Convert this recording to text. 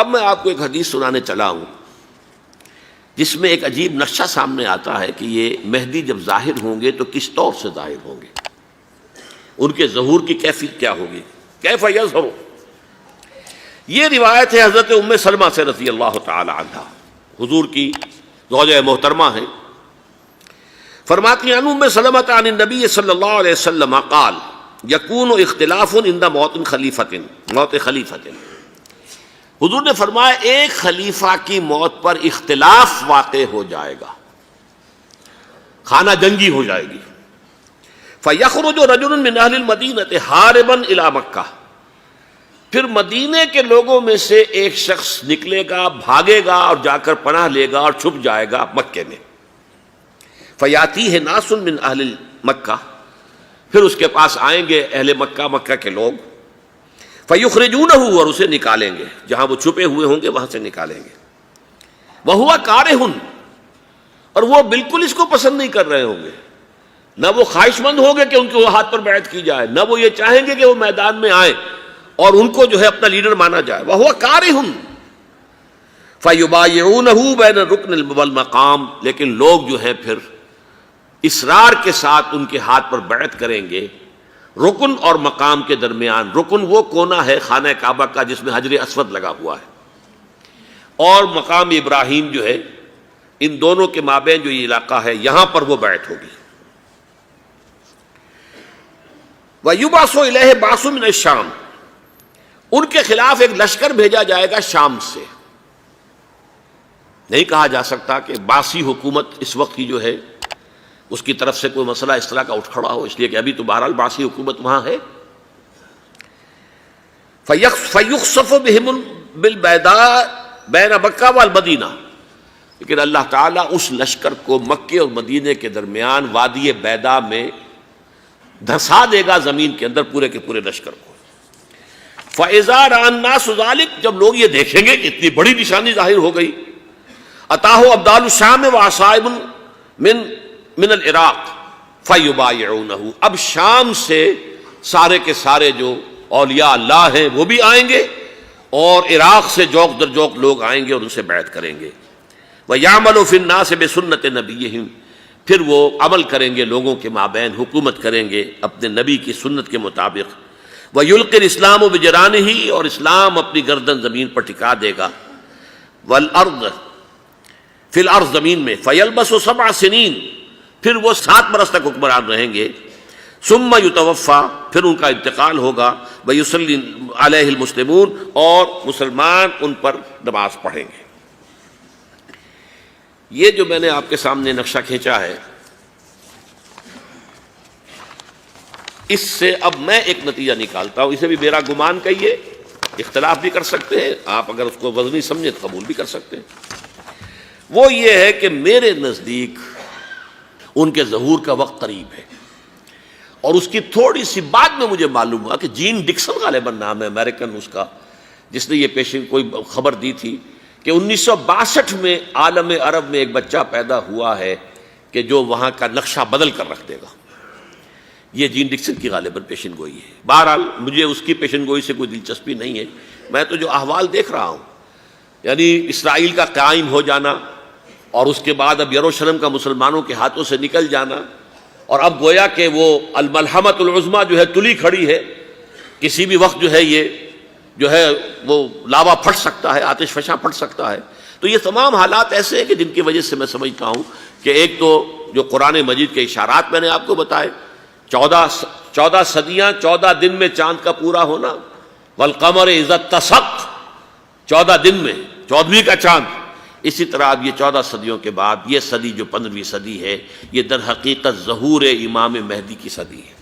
اب میں آپ کو ایک حدیث سنانے چلا ہوں جس میں ایک عجیب نقشہ سامنے آتا ہے کہ یہ مہدی جب ظاہر ہوں گے تو کس طور سے ظاہر ہوں گے، ان کے ظہور کی کیفیت کیا ہوگی، کیف یظہر۔ یہ روایت ہے حضرت ام سلمہ سے رضی اللہ تعالی عنہا، حضور کی زوجہ محترمہ ہیں، فرماتی ہیں ام سلمہ عن النبی صلی اللہ علیہ وسلم قال یکون اختلاف عند موت خلیفۃ، موت خلیفۃ، حضور نے فرمایا ایک خلیفہ کی موت پر اختلاف واقع ہو جائے گا، خانہ جنگی ہو جائے گی۔ فَيَخْرُجُ رَجُلٌ مِّنْ أَهْلِ الْمَدِينَةِ حَارِبًا إِلَىٰ مکہ، پھر مدینے کے لوگوں میں سے ایک شخص نکلے گا، بھاگے گا اور جا کر پناہ لے گا اور چھپ جائے گا مکے میں۔ فَيَأْتِيهِ نَاسٌ مِّنْ أَهْلِ مکہ، پھر اس کے پاس آئیں گے اہل مکہ، مکہ کے لوگ، فَيُخْرِجُونَهُ، اور اسے نکالیں گے، جہاں وہ چھپے ہوئے ہوں گے وہاں سے نکالیں گے۔ وَهُوَ كَارِهٌ، اور وہ بالکل اس کو پسند نہیں کر رہے ہوں گے، نہ وہ خواہش مند ہوں گے کہ ان کے ہاتھ پر بیعت کی جائے، نہ وہ یہ چاہیں گے کہ وہ میدان میں آئیں اور ان کو جو ہے اپنا لیڈر مانا جائے۔ وَهُوَ كَارِهٌ فَيُبَايِعُونَهُ بَيْنَ الرُّكْنِ وَالْمَقَامِ، لیکن لوگ جو ہے پھر اصرار کے ساتھ ان کے ہاتھ پر بیعت کریں گے رکن اور مقام کے درمیان۔ رکن وہ کونا ہے خانہ کعبہ کا جس میں حجر اسود لگا ہوا ہے، اور مقام ابراہیم جو ہے، ان دونوں کے مابین جو یہ علاقہ ہے یہاں پر وہ بیعت ہوگی۔ وَيُبْعَثُ إِلَيْهِ بَعْثٌ مِّنَ الشَّامِ، ان کے خلاف ایک لشکر بھیجا جائے گا شام سے۔ نہیں کہا جا سکتا کہ باسی حکومت اس وقت کی جو ہے اس کی طرف سے کوئی مسئلہ اس طرح کا اٹھ کھڑا ہو، اس لیے کہ ابھی تو بہرحال باسی حکومت وہاں ہے۔ فَيُخْسَفُ بِهِمُ بِالْبَيْضَاءِ بَيْنَ مَکَّہ وَالْمَدِینَہ، لیکن اللہ تعالیٰ اس لشکر کو مکے اور مدینے کے درمیان وادی بیضاء میں دھسا دے گا، زمین کے اندر پورے کے پورے لشکر کو۔ فَإِذَا رَأَى النَّاسُ ذَلِكَ، جب لوگ یہ دیکھیں گے کہ اتنی بڑی نشانی ظاہر ہو گئی، أَتَاهُ أَبْدَالُ الشَّامِ وَعَصَائِبٌ من العراق فَيُبَايِعُونَهُ، اب شام سے سارے کے سارے جو اولیاء اللہ ہیں وہ بھی آئیں گے، اور عراق سے جوق در جوق لوگ آئیں گے اور ان سے بیعت کریں گے۔ وَيَعْمَلُ فِي النَّاسِ بِسُنَّةِ نَبِيِّهِمْ، پھر وہ عمل کریں گے لوگوں کے مابین، حکومت کریں گے اپنے نبی کی سنت کے مطابق۔ وَيُلْقِي الْإِسْلَامُ بِجَرَانِهِ، اور اسلام اپنی گردن زمین پر ٹکا دے گا۔ وَالْأَرْضِ فِي الْأَرْضِ، زمین میں۔ فَيَلْبَسُ 7 سنین، پھر وہ 7 برس تک حکمران رہیں گے۔ ثم یتوفیٰ، پھر ان کا انتقال ہوگا۔ ویصلی علیہ المسلمون، اور مسلمان ان پر نماز پڑھیں گے۔ یہ جو میں نے آپ کے سامنے نقشہ کھینچا ہے، اس سے اب میں ایک نتیجہ نکالتا ہوں، اسے بھی میرا گمان کہیے، اختلاف بھی کر سکتے ہیں آپ، اگر اس کو وزنی سمجھیں تو قبول بھی کر سکتے ہیں۔ وہ یہ ہے کہ میرے نزدیک ان کے ظہور کا وقت قریب ہے، اور اس کی تھوڑی سی بعد میں مجھے معلوم ہوا کہ جین ڈکسن غالباً نام ہے امریکن اس کا، جس نے یہ پیشن کوئی خبر دی تھی کہ 1962 میں عالم عرب میں ایک بچہ پیدا ہوا ہے کہ جو وہاں کا نقشہ بدل کر رکھ دے گا۔ یہ جین ڈکسن کی غالباً پیشن گوئی ہے۔ بہرحال مجھے اس کی پیشن گوئی سے کوئی دلچسپی نہیں ہے، میں تو جو احوال دیکھ رہا ہوں، یعنی اسرائیل کا قائم ہو جانا، اور اس کے بعد اب یروشلم کا مسلمانوں کے ہاتھوں سے نکل جانا، اور اب گویا کہ وہ الملحمۃ العظمیٰ جو ہے تلی کھڑی ہے، کسی بھی وقت جو ہے یہ جو ہے وہ لاوا پھٹ سکتا ہے، آتش فشاں پھٹ سکتا ہے۔ تو یہ تمام حالات ایسے ہیں کہ جن کی وجہ سے میں سمجھتا ہوں کہ ایک تو جو قرآن مجید کے اشارات میں نے آپ کو بتائے، 14 صدیاں، 14 دن میں چاند کا پورا ہونا، والقمر اذا اتسق، 14 دن میں 14ویں کا چاند۔ اسی طرح اب یہ 14 صدیوں کے بعد یہ صدی جو 15ویں صدی ہے، یہ در حقیقت ظہور امام مہدی کی صدی ہے۔